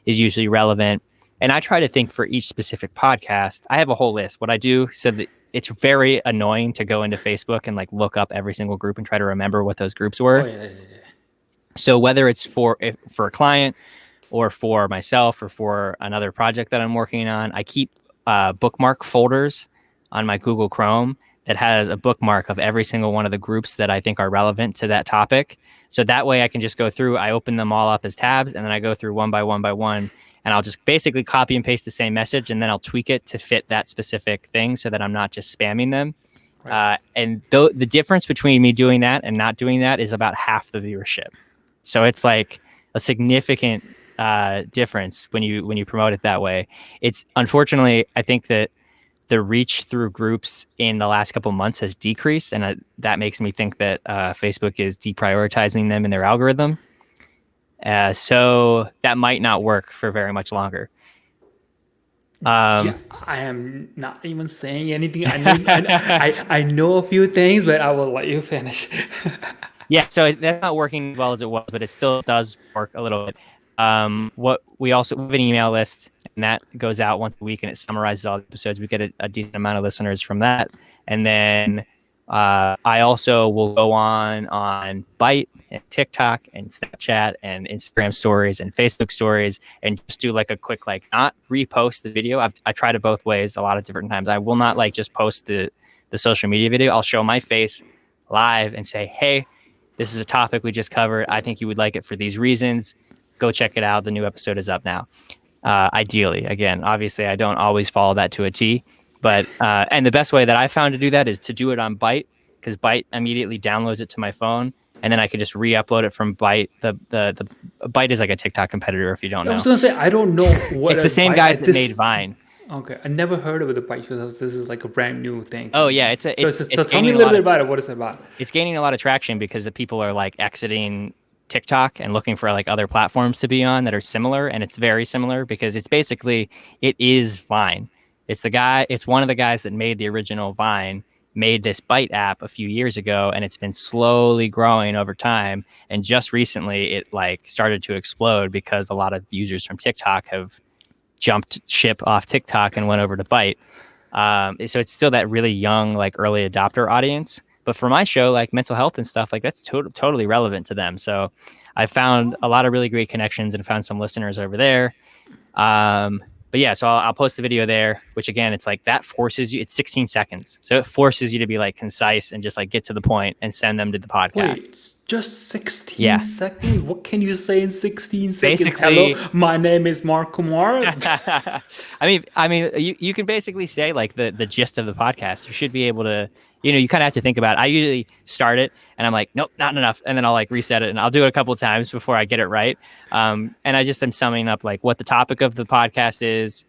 is usually relevant. And I try to think for each specific podcast. I have a whole list. What I do, so that it's very annoying to go into Facebook and like look up every single group and try to remember what those groups were. Oh, yeah. So whether it's for a client or for myself or for another project that I'm working on, I keep bookmark folders on my Google Chrome that has a bookmark of every single one of the groups that I think are relevant to that topic. So that way I can just go through, I open them all up as tabs, and then I go through one by one, and I'll just basically copy and paste the same message, and then I'll tweak it to fit that specific thing so that I'm not just spamming them. Right. And the difference between me doing that and not doing that is about half the viewership. So it's like a significant difference when you promote it that way. It's unfortunately, I think that the reach through groups in the last couple of months has decreased, and that makes me think that Facebook is deprioritizing them in their algorithm. So that might not work for very much longer. I am not even saying anything. I know a few things, but I will let you finish. Yeah, so that's not working as well as it was, but it still does work a little bit. We have an email list, and that goes out once a week, and it summarizes all the episodes. We get a decent amount of listeners from that. And then I also will go on Byte and TikTok and Snapchat and Instagram stories and Facebook stories and just do like a quick, like, not repost the video. I tried it both ways a lot of different times. I will not like just post the social media video. I'll show my face live and say, hey, this is a topic we just covered. I think you would like it for these reasons. Go check it out. The new episode is up now. Ideally, again, obviously, I don't always follow that to a T, but and the best way that I found to do that is to do it on Byte, because Byte immediately downloads it to my phone, and then I could just re-upload it from Byte. The Byte is like a TikTok competitor, if you don't know. I was gonna say I don't know what it's the same guys that made Vine. Okay, I never heard of the Byte. This is like a brand new thing. Oh yeah, it's tell me a little bit about it. What is it about? It's gaining a lot of traction because the people are like exiting TikTok and looking for like other platforms to be on that are similar, and it's very similar because it is Vine. It's one of the guys that made the original Vine, made this Byte app a few years ago, and it's been slowly growing over time, and just recently it like started to explode because a lot of users from TikTok have jumped ship off TikTok and went over to Byte. So it's still that really young, like early adopter audience. But for my show, like mental health and stuff, like that's totally relevant to them. So I found a lot of really great connections and found some listeners over there. But but yeah, so I'll post the video there, which again, it's like that forces you, it's 16 seconds. So it forces you to be like concise and just like get to the point and send them to the podcast. Wait, just 16 Yeah. seconds? What can you say in 16 seconds? Basically, Hello, my name is Mark Kumar. I mean, you can basically say like the gist of the podcast. You should be able to, you kind of have to think about it. I usually start it and I'm like, nope, not enough. And then I'll like reset it and I'll do it a couple of times before I get it right. And I just am summing up like what the topic of the podcast is,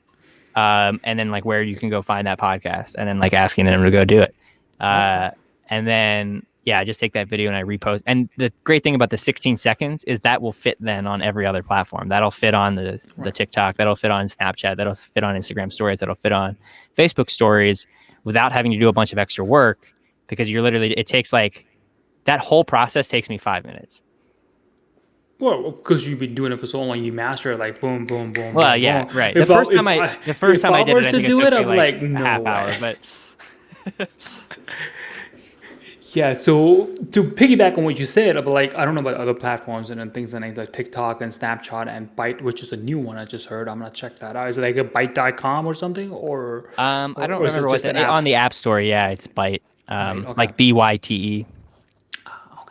and then like where you can go find that podcast and then like asking them to go do it. Okay. And then, yeah, I just take that video and I repost. And the great thing about the 16 seconds is that will fit then on every other platform. That'll fit on the TikTok. That'll fit on Snapchat. That'll fit on Instagram stories. That'll fit on Facebook stories without having to do a bunch of extra work, because it takes like, that whole process takes me 5 minutes. Well, because you've been doing it for so long, you master it like boom, boom, boom. Well, boom, yeah, boom. right. If The first time I were did it, I to think do it it, took I'm me like, a no half way. hour, but Yeah, so to piggyback on what you said, but like I don't know about other platforms and then things like TikTok and Snapchat and Byte, which is a new one I just heard. I'm gonna check that out. Is it like a Byte.com or something, I don't or is it remember what just an app? on the App Store. Yeah, it's Byte, Byte, okay. like BYTE.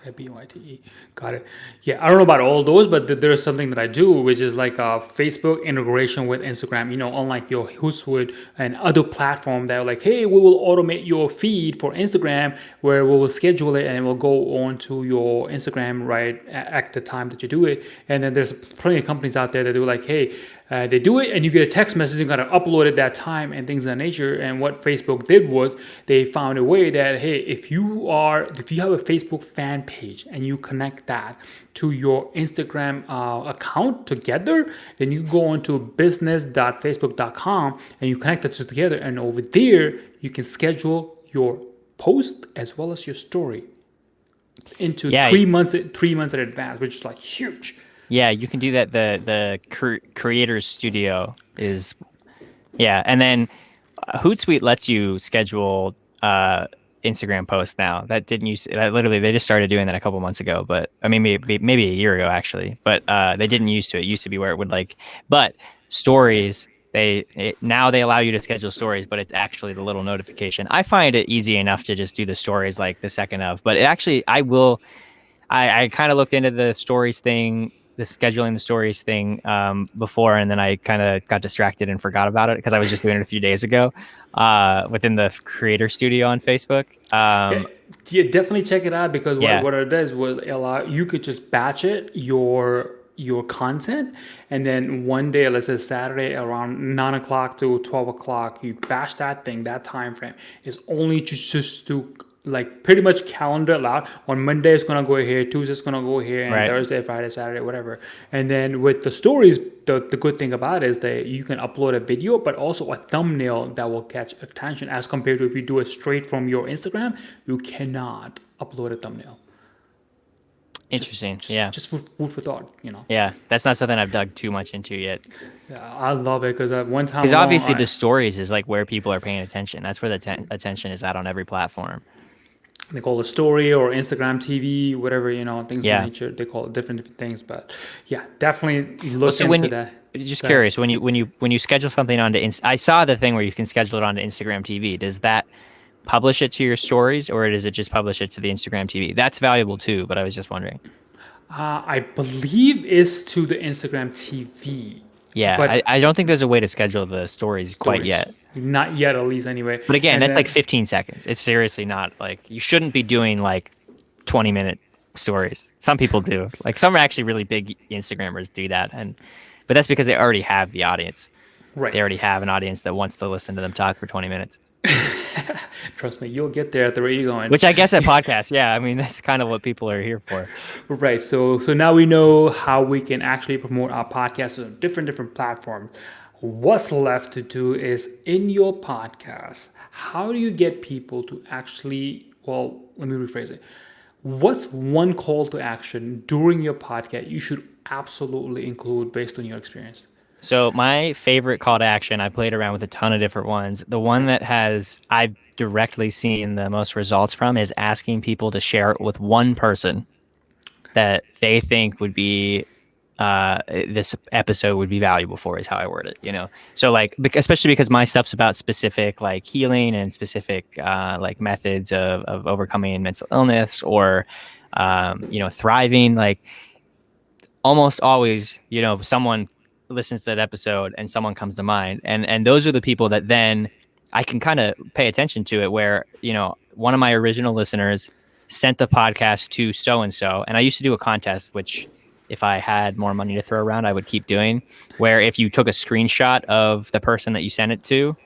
Okay, BYTE. Got it. Yeah, I don't know about all those, but there's something that I do, which is like a Facebook integration with Instagram. Unlike your Hootsuite and other platform that are like, hey, we will automate your feed for Instagram, where we will schedule it and it will go on to your Instagram right at the time that you do it. And then there's plenty of companies out there that do like, hey, they do it and you get a text message, you gotta upload it that time and things of that nature. And what Facebook did was they found a way that, hey, if you have a Facebook fan page and you connect that to your Instagram account together, then you go onto business.facebook.com and you connect the two together, and over there you can schedule your post as well as your story into Yeah. 3 months in advance, which is like huge. Yeah, you can do that. The Creators Studio is, yeah, and then Hootsuite lets you schedule Instagram posts now. That didn't use that literally. They just started doing that a couple months ago, but I mean maybe a year ago actually. But they didn't used to. It used to be where it would like, but stories. Now they allow you to schedule stories, but it's actually the little notification. I find it easy enough to just do the stories like the second of, but it actually I kind of looked into the stories thing, the scheduling the stories thing before, and then I kind of got distracted and forgot about it because I was just doing it a few days ago within the Creator Studio on Facebook. Yeah, definitely check it out, because Yeah. what it does was you could just batch it your content, and then one day, let's say Saturday around 9 o'clock to 12 o'clock, you batch that time frame is only just to like pretty much calendar it out. On Monday it's gonna go here, Tuesday's gonna go here, and Right. Thursday, Friday, Saturday, whatever. And then with the stories, the good thing about it is that you can upload a video, but also a thumbnail that will catch attention, as compared to if you do it straight from your Instagram, you cannot upload a thumbnail. Interesting. Just, Yeah. just food for thought. Yeah. That's not something I've dug too much into yet. Yeah, I love it, because one time Because along, obviously the stories is like where people are paying attention. That's where the attention is at on every platform. they call it story or Instagram TV, whatever, things Yeah. of nature. They call it different things, but yeah, definitely look Well, so into that. just Go ahead. curious, when you schedule something onto I saw the thing where you can schedule it onto Instagram TV. Does that publish it to your stories, or does it just publish it to the Instagram TV? That's valuable too, but I was just wondering. I believe it's to the Instagram TV. Yeah, But I don't think there's a way to schedule the stories quite stories. yet. Not yet, at least, anyway. But again, And that's then- like 15 seconds. It's seriously not like you shouldn't be doing like 20-minute stories. Some people do. Like some actually really big Instagrammers do that, but that's because they already have the audience. right. They already have an audience that wants to listen to them talk for 20 minutes. Trust me, you'll get there at the rate you're going. Which I guess at podcasts, yeah. I mean, that's kind of what people are here for. Right. So now we know how we can actually promote our podcasts on different platforms. What's left to do is in your podcast, how do you get people to actually, well, let me rephrase it. What's one call to action during your podcast you should absolutely include based on your experience? So my favorite call to action, I played around with a ton of different ones. The one that I've directly seen the most results from is asking people to share it with one person that they think would be this episode would be valuable for, is how I word it, you know? So like, especially because my stuff's about specific like healing and specific like methods of overcoming mental illness or, you know, thriving. Like almost always, you know, someone listens to that episode and someone comes to mind. And those are the people that then I can kind of pay attention to it, where, you know, one of my original listeners sent the podcast to so and so. And I used to do a contest, which if I had more money to throw around, I would keep doing, where if you took a screenshot of the person that you sent it to,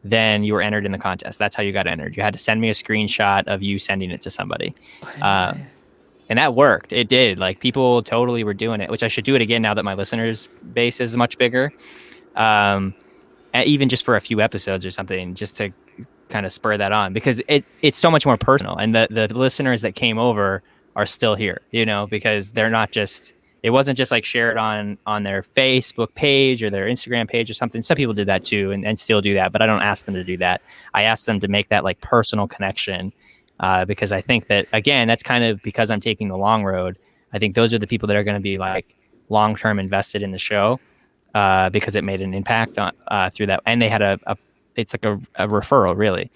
then you were entered in the contest. That's how you got entered. You had to send me a screenshot of you sending it to somebody. And that worked. It did. Like people totally were doing it, which I should do it again now that my listeners base is much bigger. Even just for a few episodes or something, just to kind of spur that on, because it's so much more personal. And the listeners that came over are still here, you know, because they're not just, it wasn't just like shared on their Facebook page or their Instagram page or something. Some people did that too and still do that, but I don't ask them to do that. I ask them to make that like personal connection. Because I think that, again, that's kind of because I'm taking the long road. I think those are the people that are going to be like long-term invested in the show because it made an impact on through that. And they had it's like a referral, really.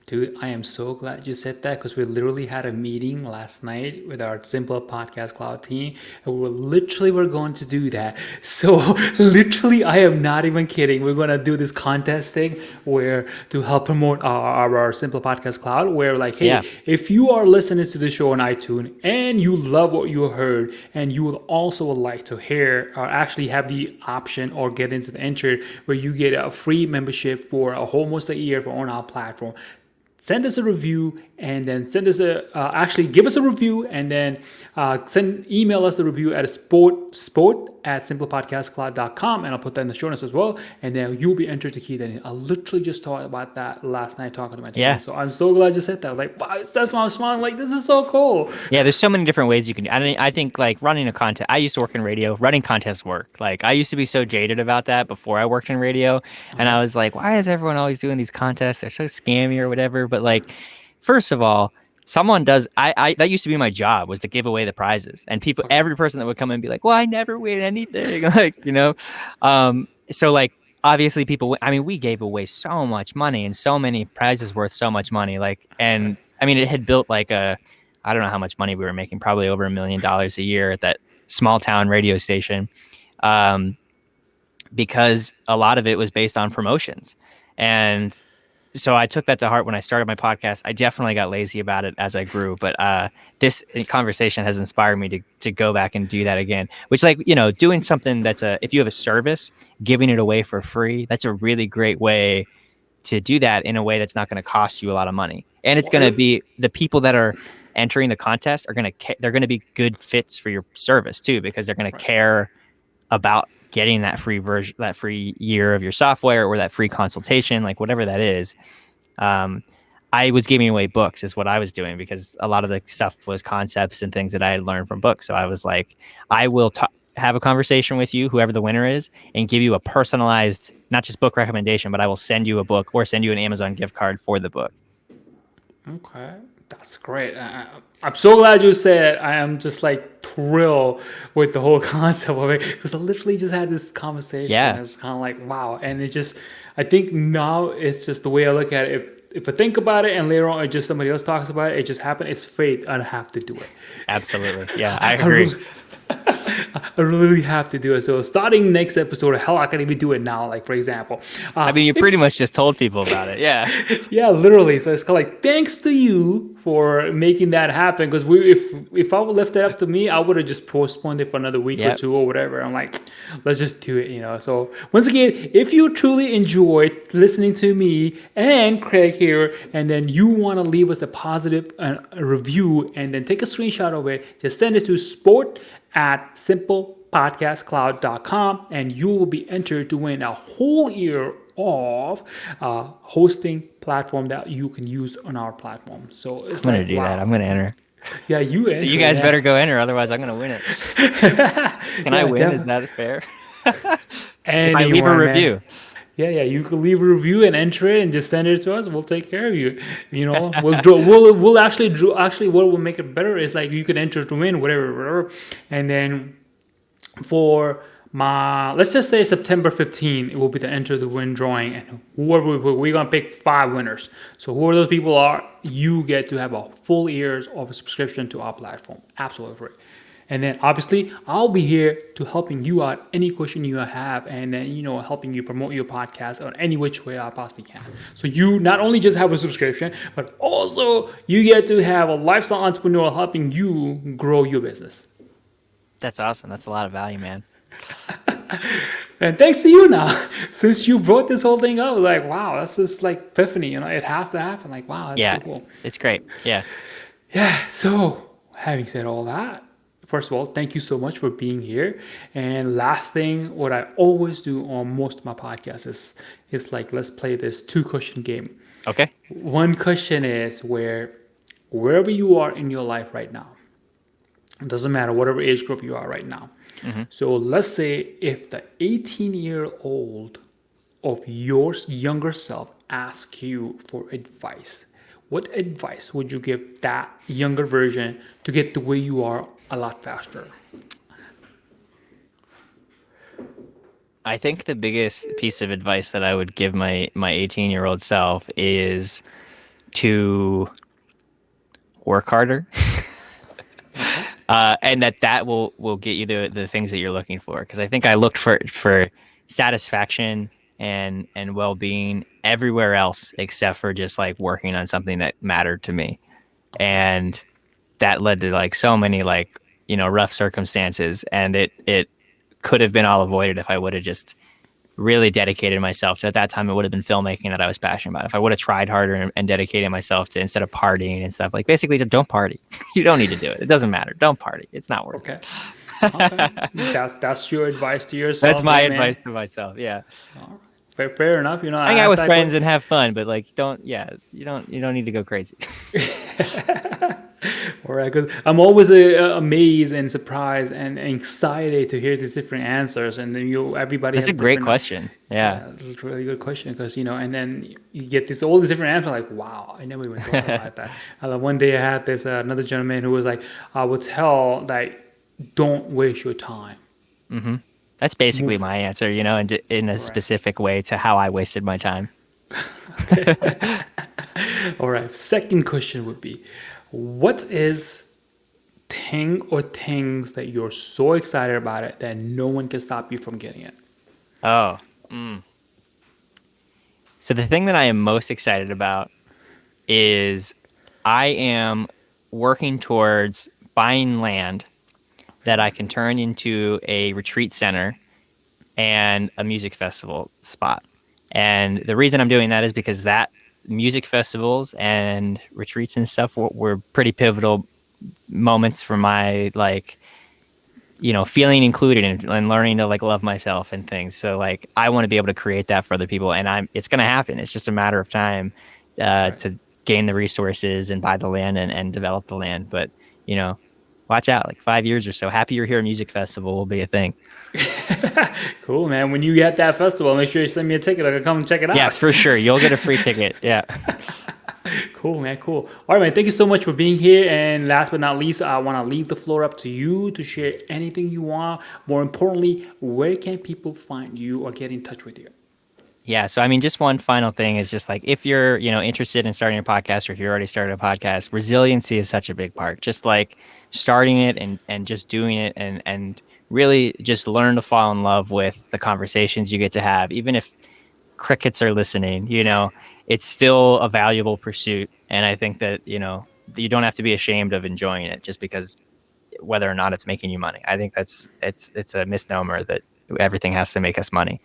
Dude, I am so glad you said that, because we literally had a meeting last night with our Simple Podcast Cloud team, and we're going to do that. So literally, I am not even kidding. We're going to do this contest thing where to help promote our Simple Podcast Cloud, where like, hey, if you are listening to the show on iTunes and you love what you heard and you would also like to hear or actually have the option or get into the entry where you get a free membership for almost a year on our platform, send us a review, and then send us actually give us a review, and then email us the review at sport@simplepodcastcloud.com, and I'll put that in the show notes as well, and then you'll be entered to key that in. I literally just talked about that last night talking to my team, so I'm so glad you said that. Like, wow, that's why I'm smiling. Like, this is so cool. Yeah, there's so many different ways you can. I think like running a contest. I used to work in radio. Running contests work. Like I used to be so jaded about that before I worked in radio, and I was like, why is everyone always doing these contests? They're so scammy or whatever. But like, first of all, someone does. I that used to be my job, was to give away the prizes, and every person that would come in and be like, well, I never win anything, like, you know. So like obviously people. I mean, we gave away so much money and so many prizes worth so much money. Like, and I mean, it had built like I don't know how much money we were making, probably over $1 million a year at that small town radio station, because a lot of it was based on promotions. And so I took that to heart when I started my podcast. I definitely got lazy about it as I grew, but this conversation has inspired me to go back and do that again, which, like, you know, doing something if you have a service, giving it away for free, that's a really great way to do that in a way that's not going to cost you a lot of money. And it's going to be the people that are entering the contest they're going to be good fits for your service too, because they're going to care about getting that free version, that free year of your software, or that free consultation, like whatever that is. I was giving away books is what I was doing, because a lot of the stuff was concepts and things that I had learned from books. So I was like, I will have a conversation with you, whoever the winner is, and give you a personalized, not just book recommendation, but I will send you a book or send you an Amazon gift card for the book. Okay, that's great. I'm so glad you said. I am just like thrilled with the whole concept of it, because I literally just had this conversation. Yeah. It's kind of like, wow. And it just, I think now it's just the way I look at it. If I think about it and later on, just somebody else talks about it, it just happened. It's fate. I have to do it. Absolutely. Yeah, I agree. I really have to do it. So starting next episode, hell, I can even do it now. Like, for example, I mean, you pretty much just told people about it. Yeah. Yeah, literally. So it's kind of like, thanks to you for making that happen. Because if I would left it up to me, I would have just postponed it for another week or two or whatever. I'm like, let's just do it, you know. So once again, if you truly enjoyed listening to me and Craig here, and then you want to leave us a positive review and then take a screenshot of it, just send it to sport@simplepodcastcloud.com, and you will be entered to win a whole year of hosting platform that you can use on our platform. So it's I'm gonna do that. I'm gonna enter. Yeah, you enter. So you guys better go enter, otherwise I'm gonna win it. Can I win? Is that fair? And I leave a review. Yeah, you can leave a review and enter it and just send it to us. We'll take care of you. You know, we'll actually what will make it better is like you can enter to win whatever, and then for my, let's just say September 15, it will be the enter the win drawing, and whoever we're gonna pick 5 winners. So whoever those people are, you get to have a full years of a subscription to our platform, absolutely free. And then obviously I'll be here to helping you out any question you have, and then helping you promote your podcast on any which way I possibly can. So you not only just have a subscription, but also you get to have a lifestyle entrepreneur helping you grow your business. That's awesome. That's a lot of value, man. And thanks to you now, since you brought this whole thing up, like, wow, that's just like epiphany, it has to happen. Like, wow, that's Yeah, so cool. it's great. Yeah. Yeah, so having said all that, first of all, thank you so much for being here. And last thing, what I always do on most of my podcasts is like, let's play this 2 question game. Okay. One question is wherever you are in your life right now, it doesn't matter whatever age group you are right now. So let's say if the 18-year-old of your younger self asks you for advice, what advice would you give that younger version to get to where you are a lot faster? I think the biggest piece of advice that I would give my 18-year-old self is to work harder. And that will get you the things that you're looking for. Because I think I looked for satisfaction and well-being everywhere else except for just like working on something that mattered to me. And that led to like so many like, rough circumstances. And it could have been all avoided if I would have just really dedicated myself to, at that time it would have been filmmaking that I was passionate about. If I would have tried harder and dedicated myself to, instead of partying and stuff, like basically just don't party. You don't need to do it. It doesn't matter. Don't party. It's not worth Okay. it. Okay. That's your advice to yourself. That's my then, man. advice to myself. Yeah. All right. Fair enough. Hang I out asked with that friends and have fun, but like you don't need to go crazy. All right, because I'm always amazed and surprised and excited to hear these different answers, and then everybody That's has a great different. question. Yeah. It's a really good question because and then you get all these different answers. Like, wow, I never even thought about that. One day I had this another gentleman who was like, I would tell like, don't waste your time. That's basically Move. my answer, in a specific way to how I wasted my time. All right. Second question would be, what is thing or things that you're so excited about it that no one can stop you from getting it? Oh. So the thing that I am most excited about is I am working towards buying land that I can turn into a retreat center and a music festival spot. And the reason I'm doing that is because that music festivals and retreats and stuff were pretty pivotal moments for my like feeling included and learning to like love myself and things. So like I want to be able to create that for other people, and it's going to happen. It's just a matter of time Right. to gain the resources and buy the land and develop the land. But watch out, like 5 years or so, Happy You're Here music festival will be a thing. Cool, man. When you get that festival, make sure you send me a ticket. I can come and check it out. Yeah, for sure. You'll get a free ticket. Yeah. Cool, man. Cool. All right, man. Thank you so much for being here. And last but not least, I want to leave the floor up to you to share anything you want. More importantly, where can people find you or get in touch with you? Yeah. So, I mean, just one final thing is just like if you're, interested in starting a podcast or if you already started a podcast, resiliency is such a big part. Just like starting it and just doing it and really just learn to fall in love with the conversations you get to have, even if crickets are listening, it's still a valuable pursuit. And I think that, you don't have to be ashamed of enjoying it just because whether or not it's making you money. I think it's a misnomer that everything has to make us money.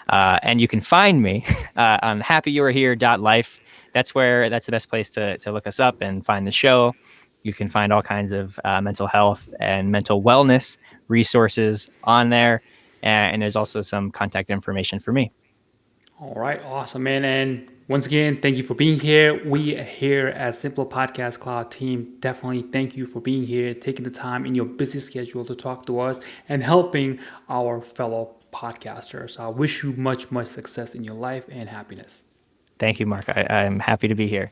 And you can find me on happyyouarehere.life. That's the best place to look us up and find the show. You can find all kinds of mental health and mental wellness resources on there. And there's also some contact information for me. All right, awesome, man. And once again, thank you for being here. We here at Simple Podcast Cloud team definitely thank you for being here, taking the time in your busy schedule to talk to us and helping our fellow podcasters. I wish you much success in your life and happiness. Thank you, Mark. I'm happy to be here.